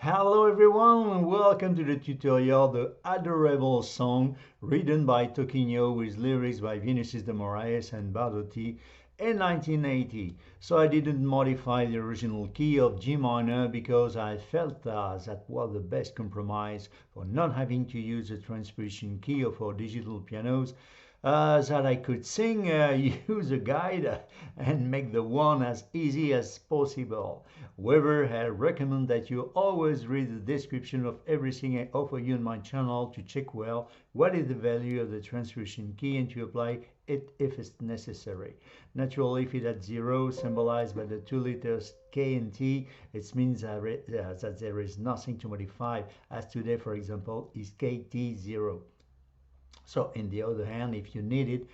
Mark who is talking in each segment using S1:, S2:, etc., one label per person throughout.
S1: Hello everyone, welcome to the tutorial, The Adorable Song, written by Toquinho with lyrics by Vinicius de Moraes and Bardotti in 1980. So I didn't modify the original key of G minor because I felt that was the best compromise for not having to use the transposition key of our digital pianos, that I could sing, use a guide, and make the one as easy as possible. However, I recommend that you always read the description of everything I offer you on my channel to check well what is the value of the transposition key and to apply it if it's necessary. Naturally, if it at zero, symbolized by the two letters K and T, it means that there is nothing to modify, as today, for example, is KT0. So, on the other hand, if you need it,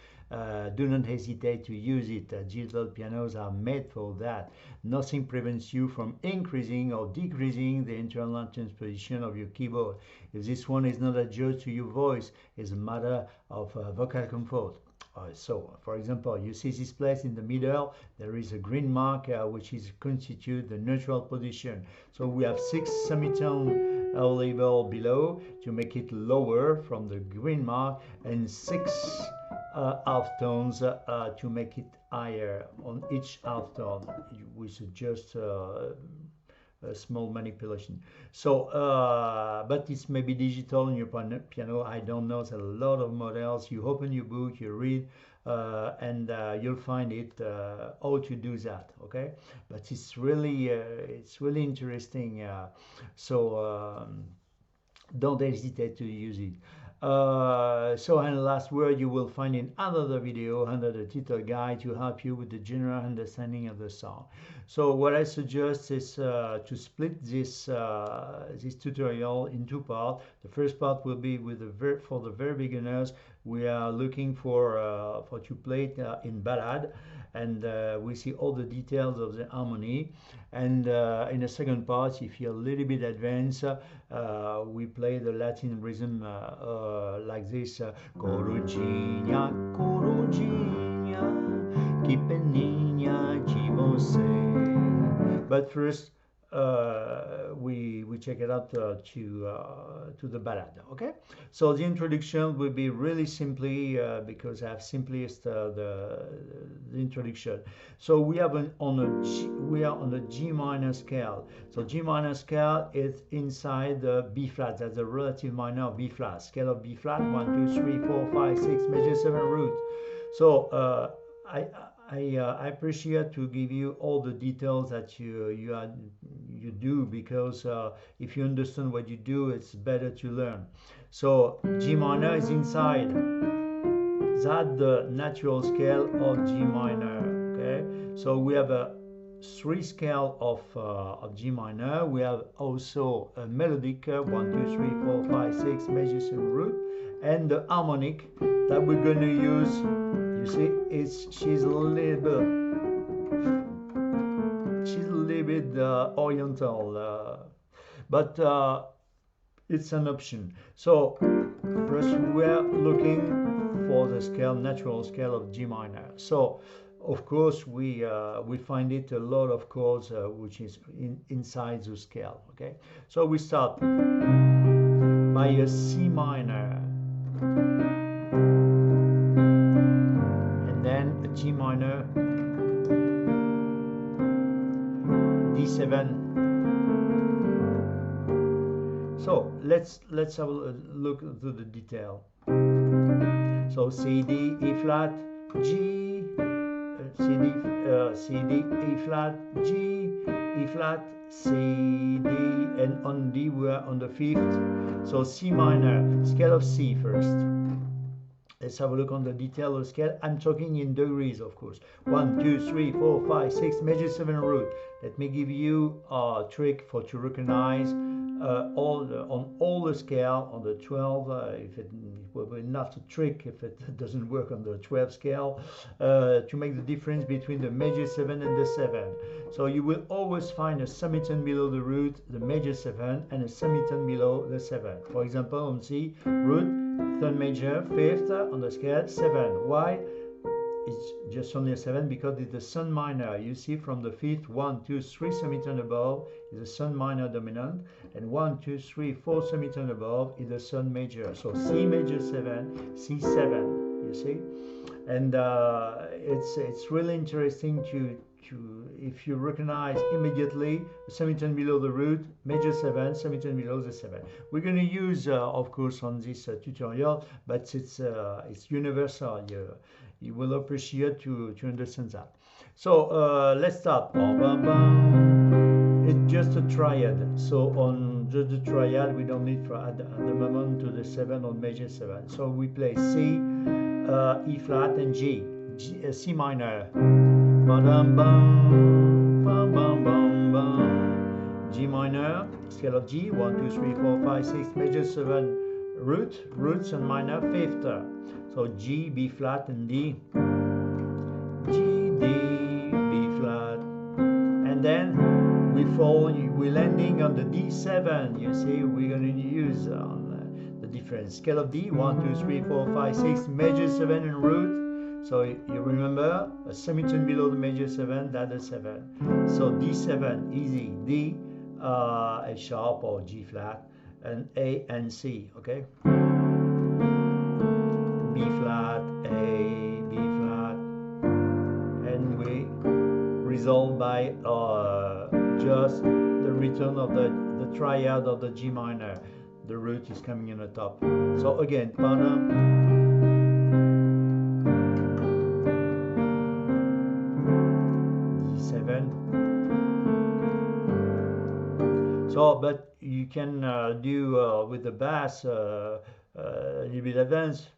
S1: do not hesitate to use it. Digital pianos are made for that. Nothing prevents you from increasing or decreasing the internal transposition of your keyboard. If this one is not adjusted to your voice, it's a matter of vocal comfort. So, for example, you see this place in the middle, there is a green mark which is constitute the neutral position. So we have 6 semitone label below to make it lower from the green mark, and 6 half tones to make it higher on each half tone with just a small manipulation. So, but it's maybe digital in your piano. I don't know. There's a lot of models. You open your book, you read, and you'll find it how to do that. Okay, but it's really interesting. So don't hesitate to use it. So, and last word you will find in another video under the title guide to help you with the general understanding of the song. So what I suggest is to split this this tutorial in 2 parts. The first part will be with for the very beginners. We are looking for to play it in ballad, and we see all the details of the harmony. And in the second part, if you're a little bit advanced, we play the Latin rhythm like this: Corujinha, corujinha, que peninha de você. But first, we check it out to the ballad. Okay, so the introduction will be really simply because I have simplest the introduction. So we have we are on the G minor scale. So G minor scale is inside the B flat. That's the relative minor of B flat. Scale of B flat: 1, 2, 3, 4, 5, 6, major 7 root. So I appreciate to give you all the details that you do, because if you understand what you do, it's better to learn. So G minor is inside. That's the natural scale of G minor. Okay, so we have a 3 scale of G minor. We have also a melodic 1, 2, 3, 4, 5, 6 major 7 root, and the harmonic that we're going to use. You see, she's a little bit oriental, but it's an option. So first we're looking for the scale, natural scale of G minor. So of course we find it a lot of chords which is inside the scale. Okay, so we start by a C minor, then a G minor, D7. So let's have a look into the detail. So C, D, E flat, G, C, D, E flat, G, E flat, C, D, and on D we are on the 5th. So C minor, scale of C first. Let's have a look on the detail of the scale. I'm talking in degrees, of course. 1, 2, 3, 4, 5, 6, major 7 root. Let me give you a trick for to recognize on all the scale. On the 12, if it will be enough to trick if it doesn't work on the 12 scale, to make the difference between the major 7 and the 7. So you will always find a semitone below the root, the major 7, and a semitone below the 7. For example, on C, root, 3rd major, 5th on the scale, 7. Why? it's just only a 7 because it's the sun minor. You see from the fifth, 1, 2, 3 semitone above is a sun minor dominant, and 1, 2, 3, 4 semitone above is the sun major. So C major 7, C7, you see? And it's really interesting to if you recognize immediately the semitone below the root, major 7, semitone below the 7. We're going to use, of course, on this tutorial, but it's universal. You will appreciate to understand that. So let's start. It's just a triad. So on just the triad, we don't need to add at the moment to the 7 on major 7. So we play C, E flat, and G, C minor. G minor, scale of G, 1, 2, 3, 4, 5, 6, major 7 roots and minor fifth. So G, B flat, and D. G, D, B flat. And then we're landing on the D7. You see, we're going to use the different scale of D, 1, 2, 3, 4, 5, 6, major 7 and root. So you remember a semitone below the major 7, that's a 7. So D7, easy. D, A sharp or G flat, and A and C, okay? B flat, A, B flat, and we resolve by just the return of the triad of the G minor. The root is coming in the top. So again, So, but you can do with the bass a little bit advanced.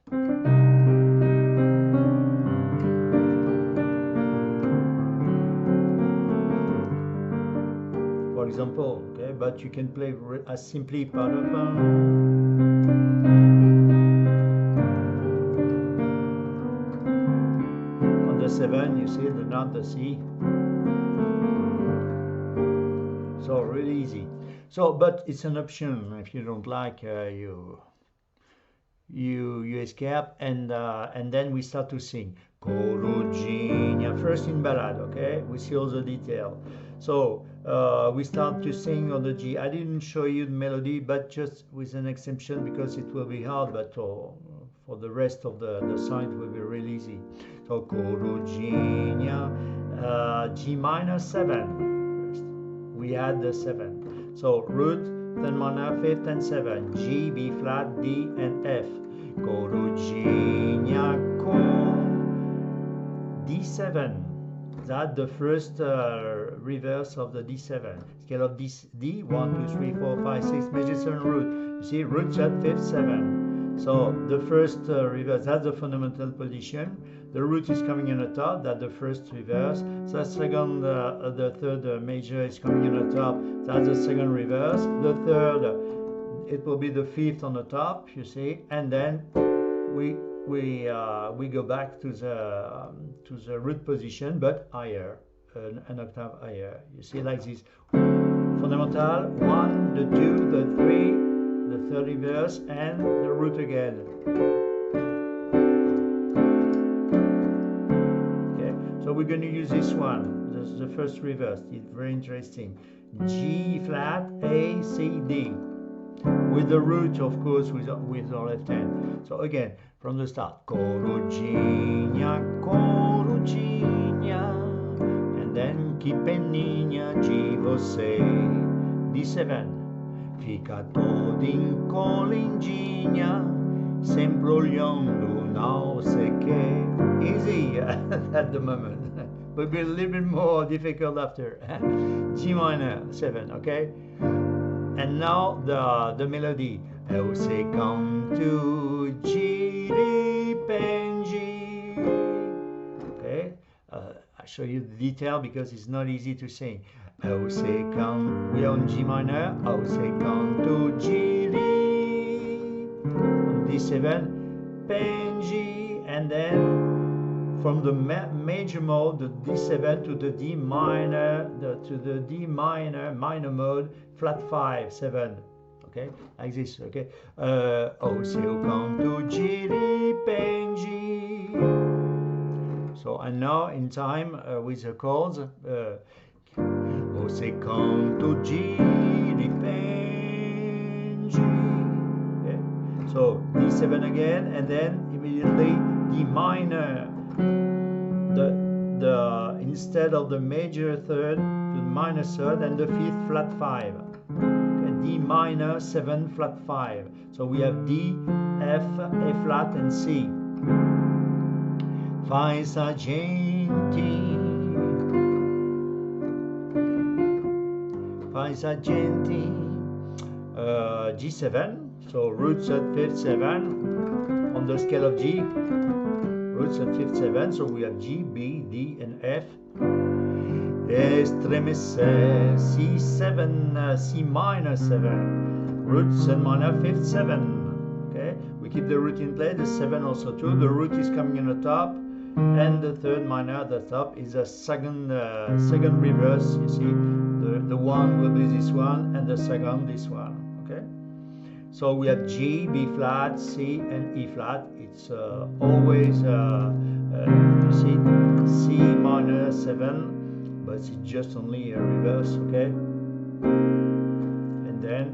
S1: For example, okay, but you can play as simply on the 7, you see the not the C. So really easy. So, but it's an option. If you don't like, you escape, and then we start to sing. Corujinha, first in ballad, okay? We see all the detail. So we start to sing on the G. I didn't show you the melody, but just with an exception because it will be hard, but for the rest of the song it will be really easy. So Corujinha, G minor 7. We add the 7. So root, then minor, 5th and 7. G, B flat, D, and F. Corujinha, D7. That's the first reverse of the D7. Scale of D, 1, 2, 3, 4, 5, 6, major 7 root. You see, root shut, 5th, 7. So the first reverse, that's the fundamental position. The root is coming in the top, that's the first reverse. So the second, the third major is coming in the top, that's the second reverse. The third, it will be the 5th on the top, you see, and then we go back to the root position, but higher, an octave higher. You see, like this. Fundamental, 1, the 2, the 3, the third reverse, and the root again. So we're going to use this one, this is the first reverse. It's very interesting. G flat, A, C, D. With the root, of course, with our left hand. So again, from the start. Corujinha, corujinha. And then que peninha de você. D7. Fica todo encolhidinha, sempre olhando não sei que. Easy at the moment, but be a little bit more difficult after. G minor 7, okay? And now the melody. Eu sei canto giripengi. Okay? I show you the detail because it's not easy to sing. Eu sei canto, we are on G minor. Eu sei canto giri. On D7, pengi, and then from the major mode, the D7 to the D minor, to the D minor mode, flat 5, 7, okay, like this, okay. O seu canto giripengi. So, and now in time with the chords. O se canto giri pengi. Okay? So D7 again, and then immediately D minor. The instead of the major third to the minor third, and the fifth flat 5. Okay? D minor 7 flat 5. So we have D, F, A flat, and C. Fai saggenti, fai saggenti, G7, so root third, fifth, 7 on the scale of G, root third, fifth, 7, so we have G, B, D, and F. Estremesse, C7, C minor 7, root third minor, fifth, 7. Okay, we keep the root in place, the 7 also too, the root is coming in the top, and the third minor at the top is a second reverse. You see, the one will be this one, and the second this one. Okay, so we have G, B flat, C, and E flat. It's always you see C minor 7, but it's just only a reverse. Okay, and then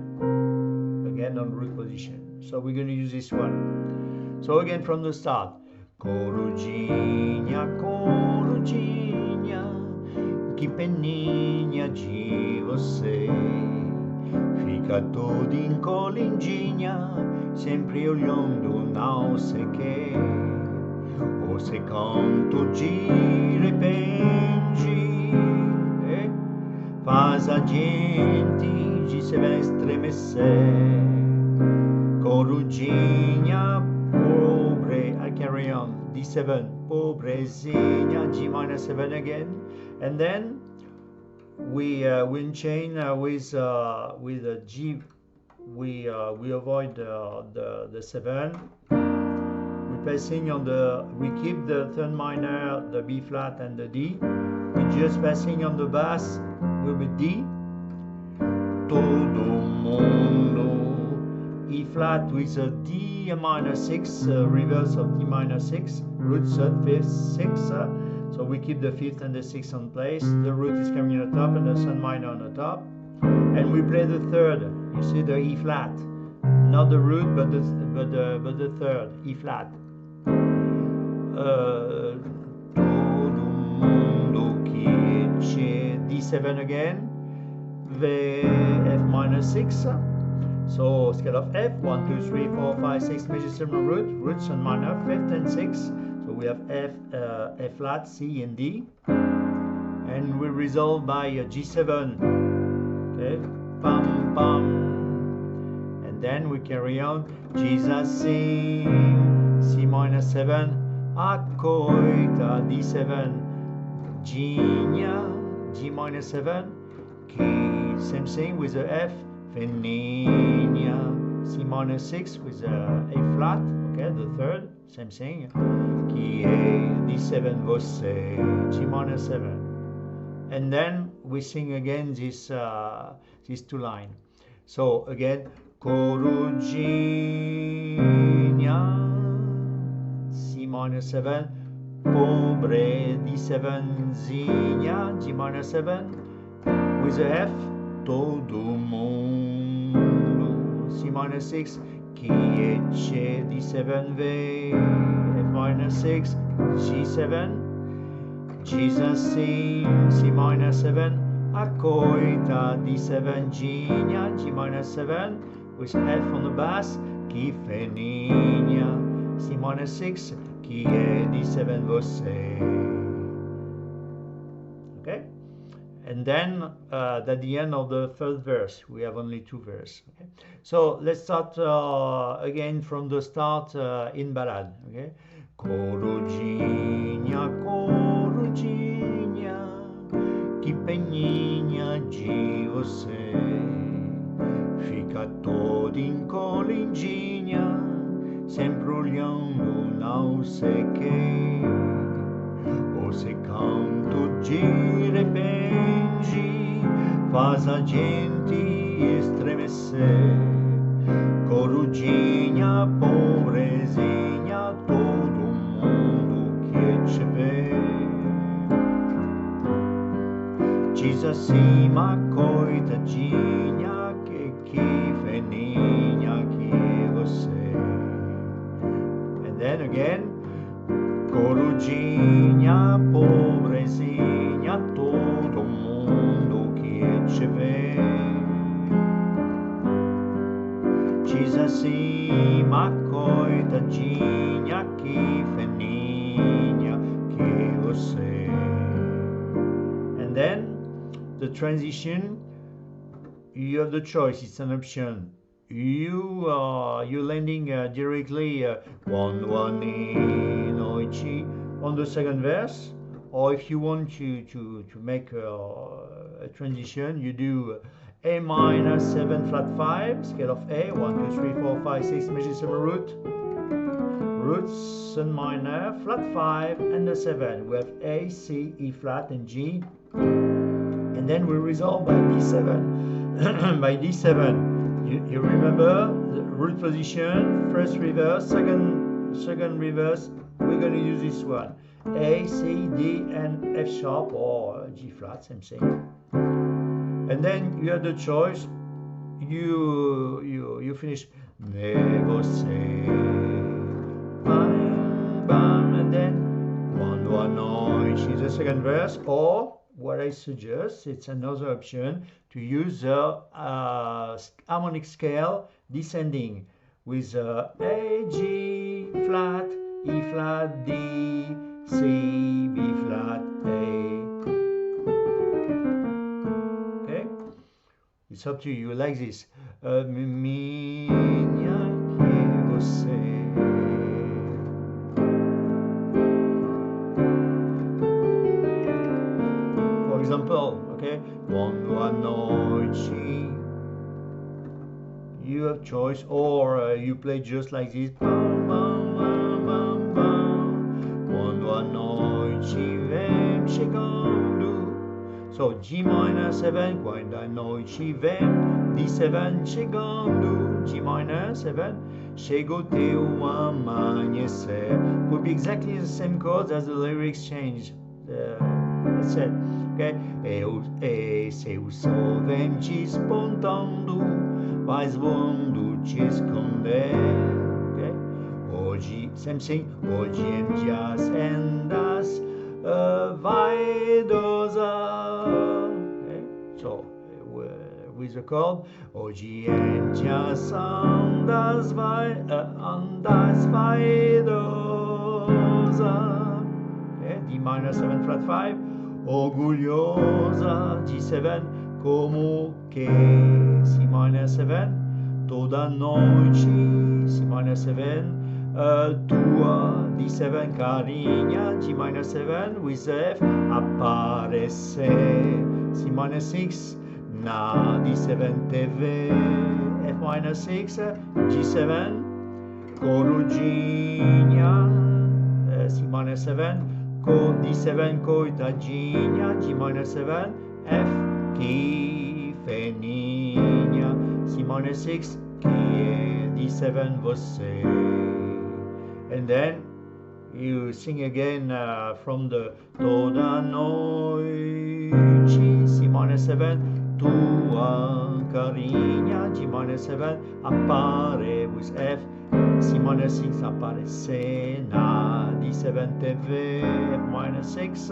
S1: again on root position. So we're going to use this one. So again from the start. Corujinha, corujinha, que peninha de você. Fica todo encolhidinha, sempre olhando não sei que. O se canto de repente, faz a gente de se estremecer. Corujinha, pobre, I carry on, D7, pobrezinha, G minor 7 again, and then we chain with a G. We avoid the 7. We're passing on we keep the third minor, the B flat, and the D. We're just passing on the bass with a D. Todo mundo. E flat with a D minor 6, reverse of D minor 6, root third, fifth, 6. So we keep the fifth and the sixth on place. The root is coming on the top and the third minor on the top. And we play the third. You see the E flat, not the root, but the third E flat. Todo mundo que c'è, D7 again, F minor 6. So scale of F, 1, 2, 3, 4, 5, 6 major 7 root, roots and minor, 5th and 6th. So we have F, F flat, C, and D. And we resolve by G7. Okay, pam pam. And then we carry on. Jesus sing, C minor 7, accoita, D7, Gina, G minor 7, key, same thing with the F. Feninia, C minor 6 with A flat, okay, the third, same thing. Qui est D7 você, G minor 7. And then we sing again these two lines. So again, Corujinha, C minor 7, pobre D7 zinha, G minor 7, with the F. Todo mundo, C minor 6, qui c'è, D7V, F minor 6, G7, Jesus sing, C minor 7, accoita, D7, Gina, G minor 7, with F on the bass, qui feninia, C minor 6, qui è, D7 você. Okay? And then at the end of the third verse, we have only 2 verses. Okay? So let's start again from the start in ballad. Okay? Corujinha, corujinha, que peninha de você, fica toda encolhidinha, sempre olhando não sei que. O se canto de repente faz a gente estremecer. Corujinha, pobrezinha, todo mundo que te vê. Cisa si ma coita ginha que feninha que você. And then again, Corujinha, pobrezinha, todo mundo que te vê. Diz assim, ma coitadinha, que feninha que você. And then the transition, you have the choice, it's an option. You're landing directly quando noite on the second verse, or if you want to make a transition, you do A minor 7 flat 5 scale of A, 1 2 3 4 5 6 major 7 roots and minor flat 5 and the 7. We have A, C, E flat and G, and then we resolve by D7. By D7, you remember the root position, first reverse, second reverse. We're going to use this one: A, C, D, and F sharp or G flat, same thing. And then you have the choice. You finish negociate, bam, bam, and then quando noite is the second verse. Or what I suggest, it's another option to use the harmonic scale descending with A, G flat, E flat, D, C, B flat, A. Okay? It's up to you, like this. Minha que você. For example, okay? Quando a noite. You have choice, or you play just like this. Bam, bam, bam, bam, bam. Quando a noite vem chegando. So G minor 7, quando a noite vem. D7 chegando. G minor 7. Chegou teu amanhecer. Would be exactly the same chords as the lyrics change. That's it. Okay? E se o sol vem te espontando, vais voando te esconder. Okay? Hoje, same thing. Hoje em dias andas vaidosa. Okay? So, with the chord. Hoje em dias andas vaidosa. Okay? D minor 7 flat 5. Orgulhosa, G7, como que, C minor 7, toda noite, C minor 7, tua, D7, carinha, G minor 7, with F, aparecer, C minor 6, na, D7, TV, F minor 6, G7, corujinha, C minor 7, D7 coitadinha, G minor 7, F, que feninha, C minor 6, que é D7 você. And then you sing again from the toda noite, C minor 7, tua carinha, G minor 7, appare with F, C minor 6 aparece na, D7 TV, F minor 6,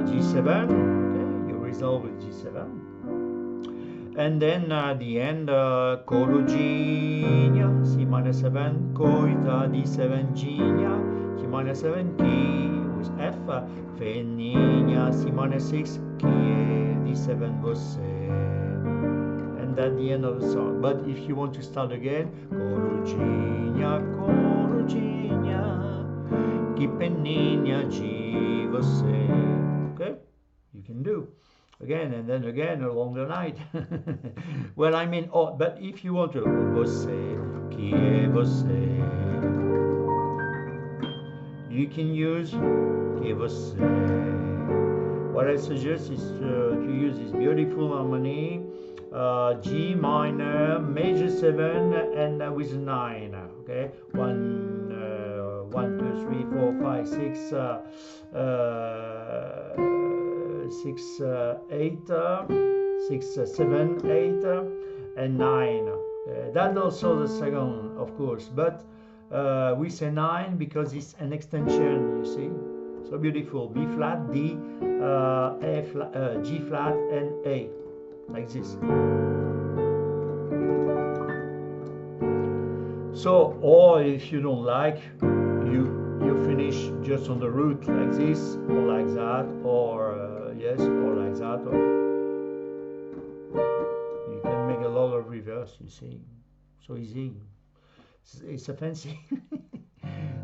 S1: G7, okay, you resolve with G7. And then at the end, corujinha, C minor 7, coita, D7, ginha, G minor 7, key with F, feninha, C minor 6, key, D7, você. And at the end of the song. But if you want to start again, corujinha, corujinha, que peninha de você. Okay? You can do. Again and then again along the night. Well, I mean, oh, but if you want to, você, que é você. You can use que você. What I suggest is to use this beautiful harmony. G minor, major 7, and with 9. Okay, 1, 2, 3, 4, 5, 6, 6, 8, 6, 7, 8, and 9. That's also the second, of course, but we say 9 because it's an extension, you see. So beautiful. B flat, D, A flat, G flat, and A, like this. So, or if you don't like, you finish just on the root like this, or like that, or yes, or like that, or you can make a lot of reverse. You see, so easy. It's a fancy.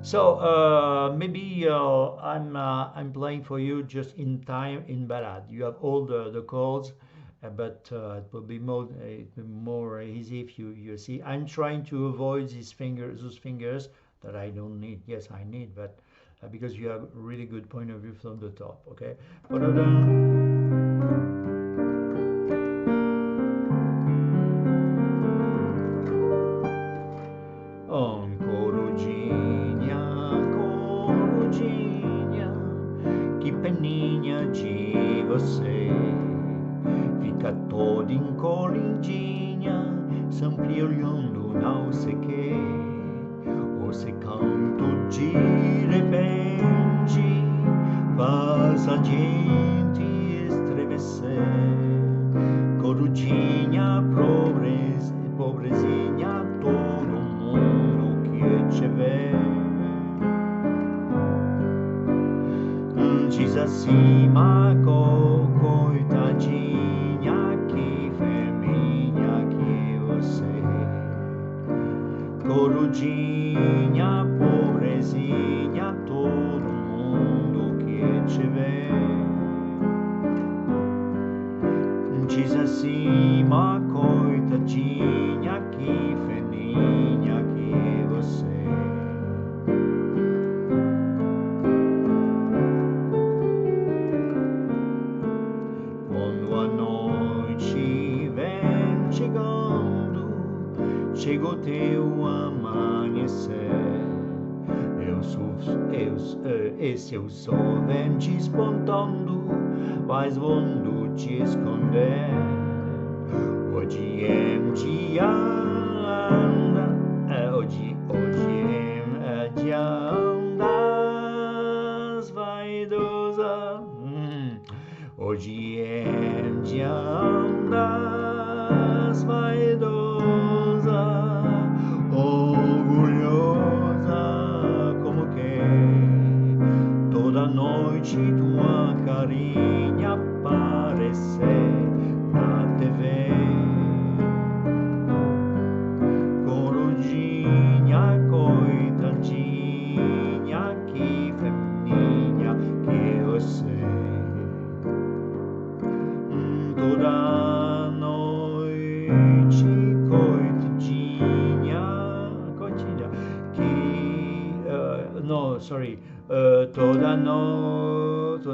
S1: So maybe I'm playing for you just in time in ballad. You have all the chords, but it will be more easy if you see. I'm trying to avoid those fingers that I don't need. Yes, I need, but because you have a really good point of view from the top. Okay. Corujinha, corujinha, que peninha de você. Fica toda encolhidinha, sempre olhando não sei que. Você canto de repente faz a gente estremecer. Corujinha, pobrezinha, todo mundo que te vê diz acima, coitadinha, que feminha que você. Corujinha, pobrezinha, todo mundo que te vê diz acima, coitadinha, que feninha que você. Quando a noite vem chegando, chega o teu amanhecer. Esse o sol vem despontando, vais voando te esconder. Hoje é dia hoje é dia andas vaidosa. Hoje é dia andas vaidosa, orgulhosa como que toda noite tua carinha aparecer na TV. Corujinha, coitadinha, que feminha que você. Toda noite, coitadinha, que no, sorry, toda noite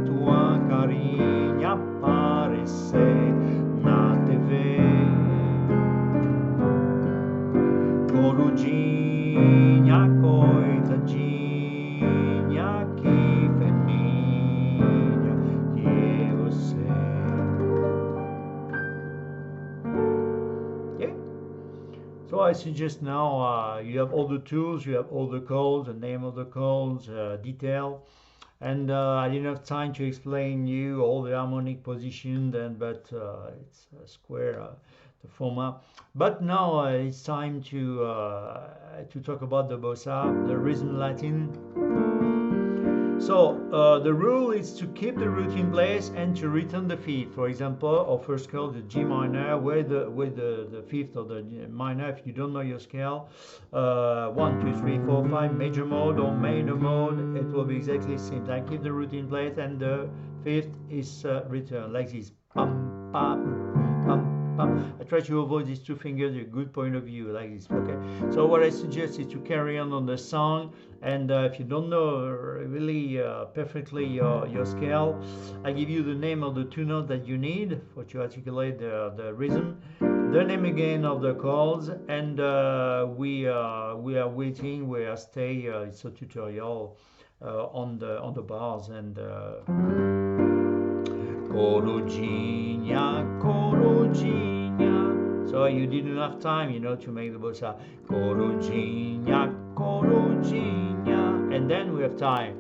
S1: tua carinha aparecer na TV. Corujinha, coitadinha, que feminha que você. Yeah. So I suggest now you have all the tools, you have all the codes, the name of the codes, detail, and I didn't have time to explain you all the harmonic position then, but it's a square the format. But now it's time to talk about the bossa, the rhythm Latin. So the rule is to keep the root in place and to return the fifth. For example, our first scale, the G minor, with the fifth of the minor. If you don't know your scale, 1, 2, 3, 4, 5, major mode or minor mode, it will be exactly the same time. Keep the root in place and the fifth is returned like this. Pam, pam, pam. I try to avoid these two fingers, a good point of view, like this, okay? So what I suggest is to carry on the song, and if you don't know really perfectly your scale, I give you the name of the two notes that you need for to articulate the rhythm, the name again of the chords, and we are waiting, we are stay, it's a tutorial on the bars and Corujinha, Corujinha. So you didn't have time, you know, to make the bossa. Corujinha, Corujinha. And then we have time.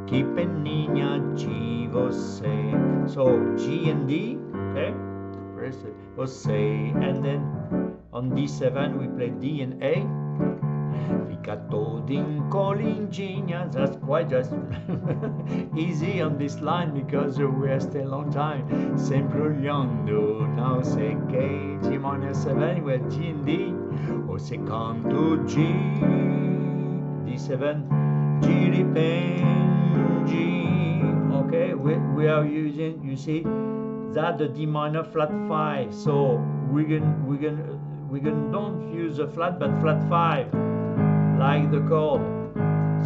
S1: Que peninha de você. So G and D, okay? First você, and then on D7 we play D and A. Fica todo em Corujinha. That's quite just easy on this line because we are still a long time. Sempre olhando, não sei que. G minor 7 with G and D. Você canto G, D7, G ripenge. Okay, we are using, you see, that the D minor flat 5. So we can don't use a flat but flat 5 like the chord.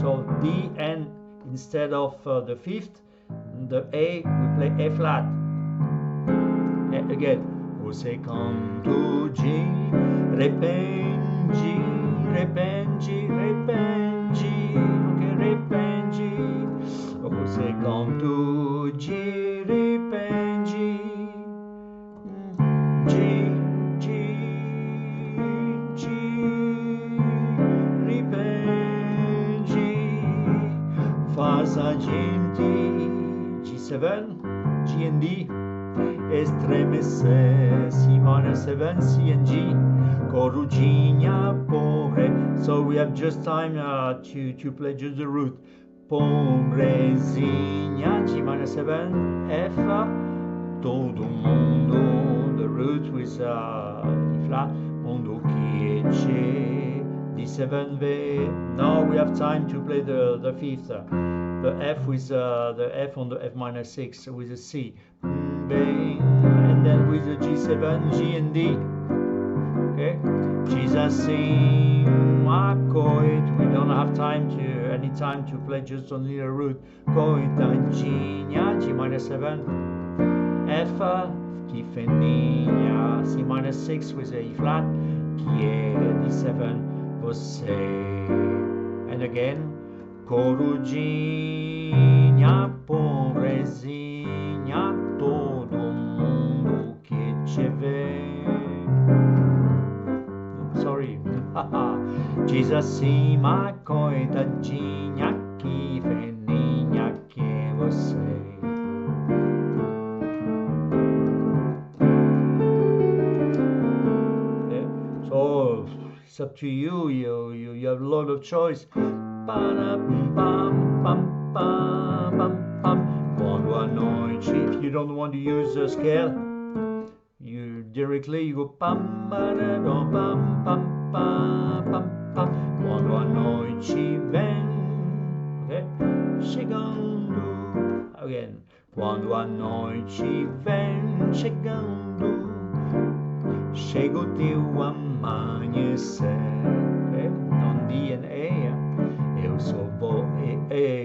S1: So D, and instead of the fifth, the A, we play A flat. Again, você canto G, repenge, repenge, repenge, okay, repenge. Você canto G, repenge, G, G, G, repenge. Faz a gente G7, G and D. Estremecer, C minor 7, C and G. Corujinha, pobre. So we have just time to play just the root. Pobrezinha, G minor 7, F. Todo mundo, the root with E flat. Mundo que c'è, D7, V. Now we have time to play the fifth. The F with the F on the F minor 6 with a C. And then with the G7, G and D. Okay, Jesus sing my coit. We don't have any time to play just only the root. Coitadinha, G minor 7, F, que feninha, C minor 6 with a E flat, que é D7, você. And again, Corujinha, pobrezinha, todo mundo que te vê. Sorry. Jesus, sim, ma coitadinha, que feninha que é você. Okay. So it's up to you. You have a lot of choice. Quando a noite, if you don't want to use the scale, you directly go pam pam pam pam pam pam. Quando a noite vem, okay, chegando. Again, quando a noite vem chegando, chega o teu amanhecer. Okay, non D and A. Eu sou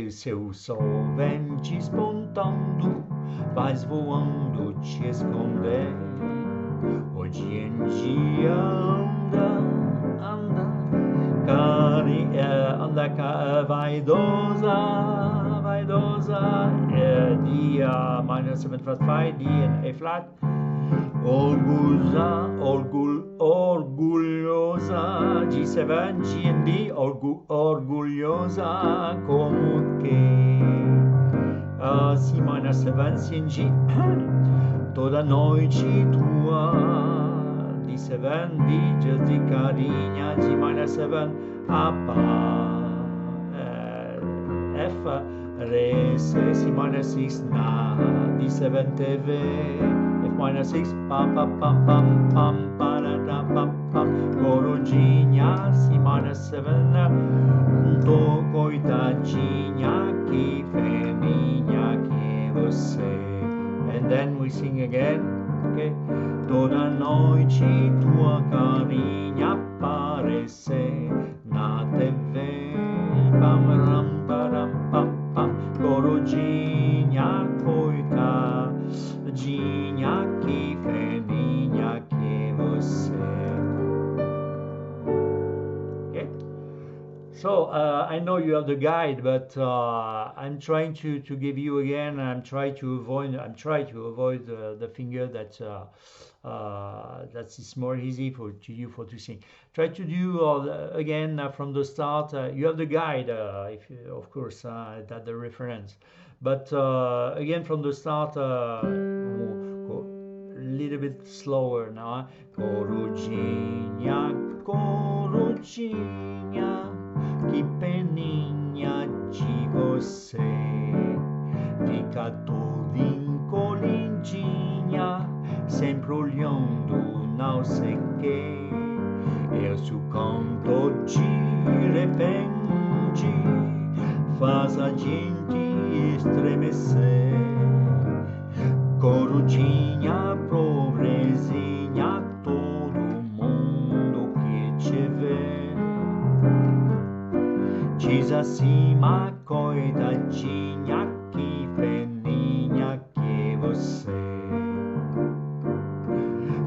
S1: seu sol vem te espontando, vais voando te esconder. Hoje em dia anda, vaidosa, D minor 7 flat 5, D and A flat. Orgulhosa, G7, G and D, orgulhosa como que C minor 7, C and G. Toda noite tua, D7, D, just de carinha, G minor 7, F, Re, C minor 6, na, D7, TV, F minor 6, pam pam pam pam pam parada pam pam. Corujinha, C minor 7, tô coitadinha, que feninha que você. And then we sing again, okay? Toda noite tua carinha aparece na TV. Pam ram param pam pam. Corujinha, coitadinha, que feninha que você. Okay? So I know you have the guide, but I'm trying to give you again. I'm trying to avoid the finger that is more easy for to you for to sing. Try to do again from the start. You have the guide, if you, of course, that the reference. But again from the start, go a little bit slower now. Corujinha, corujinha, que peninha de você. Fica toda encolhidinha, sempre olhando não sei que. Eu só canto de repente, faz a gente estremecer. Corujinha, pobrezinha, todo mundo que te vê diz assim, mas coitadinha, que peninha que você.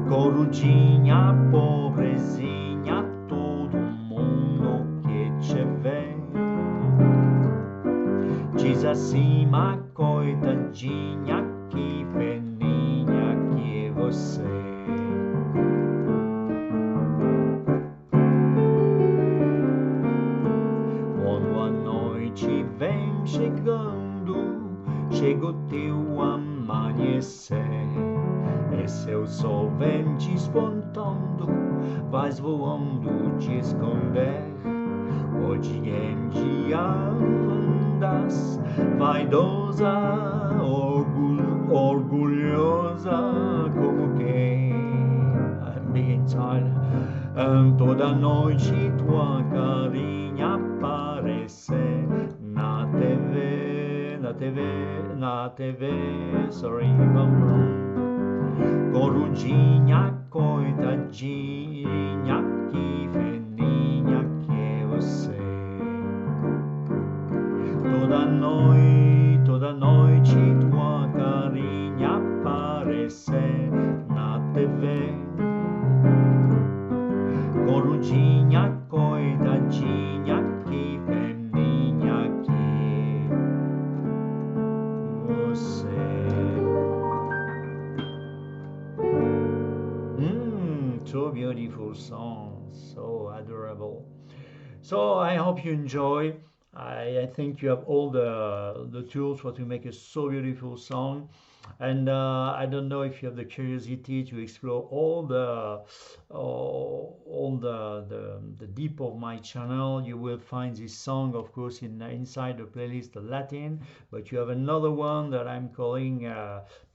S1: Corujinha, pobrezinha, todo mundo que te vê diz assim, mas coitadinha, que peninha que você. Quando a noite vem chegando, chega o teu amanhecer, e seu sol vem te espontando, vais voando te esconder. Hoje em dia andas vaidosa, orgulhosa, como quem. I'm being tired. Toda noite tua carinha aparece na TV, na TV, na TV. Sorry, Corujinha, coitadinha, que feninha que é você. Toda noite tua carinha aparece na TV. Corujinha, coitadinha, que feninha que você. So beautiful song, so adorable. So I hope you enjoy. I think you have all the tools for to make a so beautiful song, and I don't know if you have the curiosity to explore all the deep of my channel. You will find this song, of course, inside the playlist the Latin, but you have another one that I'm calling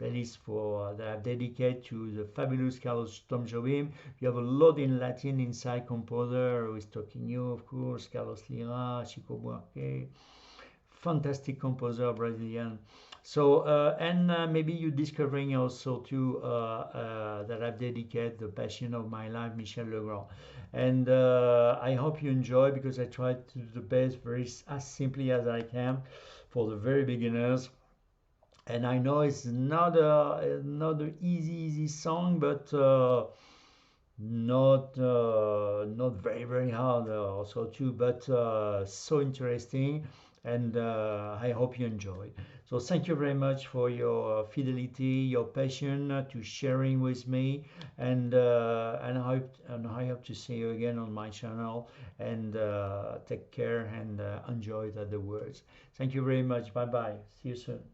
S1: playlist for that I dedicate to the fabulous Carlos Tom Jobim. You have a lot in Latin inside composer with Toquinho, of course, Carlos Lira, Chico Buarque, fantastic composer Brazilian. So and maybe you're discovering also too that I've dedicated the passion of my life, Michel Legrand. And I hope you enjoy, because I try to do the best very as simply as I can for the very beginners. And I know it's not an easy song, but not very hard also too, but so interesting, and I hope you enjoy. So thank you very much for your fidelity, your passion to sharing with me, and I hope to see you again on my channel, and take care and enjoy the words. Thank you very much. Bye bye. See you soon.